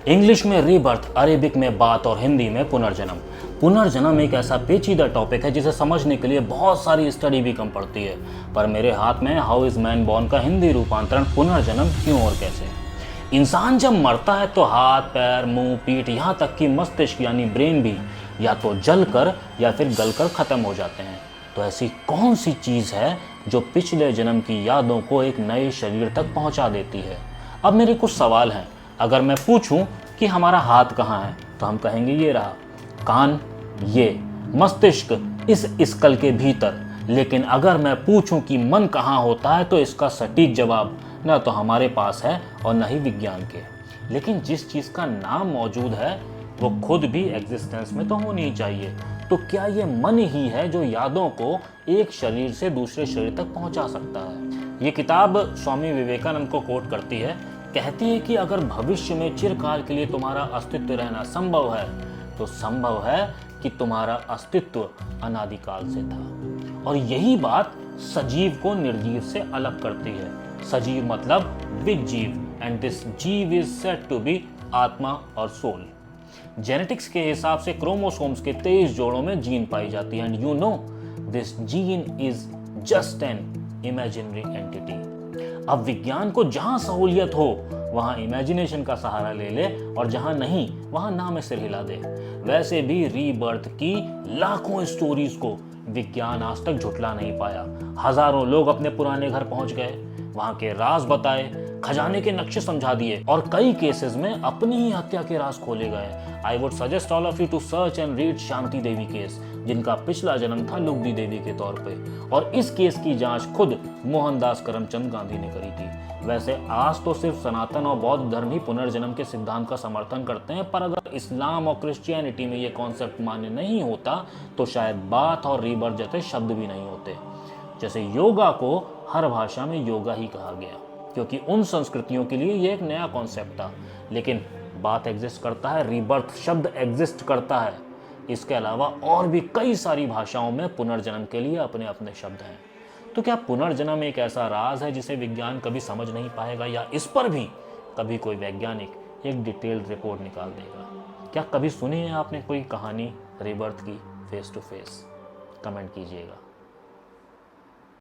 English में rebirth, Arabic में बात और हिंदी में पुनर्जन्म। पुनर्जन्म एक ऐसा पेचीदा टॉपिक है जिसे समझने के लिए बहुत सारी स्टडी भी कम पड़ती है। पर मेरे हाथ में हाउ इज मैन बॉर्न का हिंदी रूपांतरण पुनर्जन्म क्यों और कैसे। इंसान जब मरता है तो हाथ, पैर, मुंह, पीठ, यहाँ तक कि मस्तिष्क यानी ब्रेन भी या तो जल कर या फिर गल कर खत्म हो जाते हैं। तो ऐसी कौन सी चीज़ है जो पिछले जन्म की यादों को एक नए शरीर तक पहुंचा देती है। अब मेरे कुछ सवाल हैं। अगर मैं पूछूं कि हमारा हाथ कहाँ है तो हम कहेंगे ये रहा, कान ये, मस्तिष्क इस स्कल के भीतर। लेकिन अगर मैं पूछूं कि मन कहाँ होता है तो इसका सटीक जवाब न तो हमारे पास है और न ही विज्ञान के। लेकिन जिस चीज़ का नाम मौजूद है वो खुद भी एग्जिस्टेंस में तो होनी ही चाहिए। तो क्या ये मन ही है जो यादों को एक शरीर से दूसरे शरीर तक पहुंचा सकता है। ये किताब स्वामी विवेकानंद को कोट करती है। कहती है कि अगर भविष्य में चिरकाल के लिए तुम्हारा अस्तित्व रहना संभव है तो संभव है कि तुम्हारा अस्तित्व अनादिकाल से था। और यही बात सजीव को निर्जीव से अलग करती है। सजीव मतलब विद जीव, एंड दिस जीव इज सेड टू बी आत्मा और सोल। जेनेटिक्स के हिसाब से क्रोमोसोम्स के 23 जोड़ों में जीन पाई जाती है, and you know this gene is just an imaginary entity. अब विज्ञान को जहां सहूलियत हो वहां इमेजिनेशन का सहारा ले ले और जहां नहीं वहां नाम सिर हिला दे। वैसे भी रीबर्थ की लाखों स्टोरीज को विज्ञान आज तक झुठला नहीं पाया। हजारों लोग अपने पुराने घर पहुंच गए, वहां के राज बताए, खजाने के नक्शे समझा दिए और कई केसेस में अपनी ही हत्या के राज खोले गए। I would suggest all of you to search and read Shanti Devi case, जिनका पिछला जन्म था लुगदी देवी के तौर पे, और इस केस की जांच खुद मोहनदास करमचंद गांधी ने करी थी। वैसे आज तो सिर्फ सनातन और बौद्ध धर्म ही पुनर्जन्म के सिद्धांत का समर्थन करते हैं, पर अगर इस्लाम और क्रिश्चियनिटी में ये कॉन्सेप्ट मान्य नहीं होता तो शायद बात और रीबर्थ जैसे शब्द भी नहीं होते। जैसे योगा को हर भाषा में योगा ही कहा गया क्योंकि उन संस्कृतियों के लिए ये एक नया कॉन्सेप्ट था। लेकिन बात एग्जिस्ट करता है, रीबर्थ शब्द एग्जिस्ट करता है। इसके अलावा और भी कई सारी भाषाओं में पुनर्जन्म के लिए अपने अपने शब्द हैं। तो क्या पुनर्जन्म एक ऐसा राज है जिसे विज्ञान कभी समझ नहीं पाएगा, या इस पर भी कभी कोई वैज्ञानिक एक डिटेल्ड रिपोर्ट निकाल देगा? क्या कभी सुनी है आपने कोई कहानी रीबर्थ की फेस टू फेस? कमेंट कीजिएगा।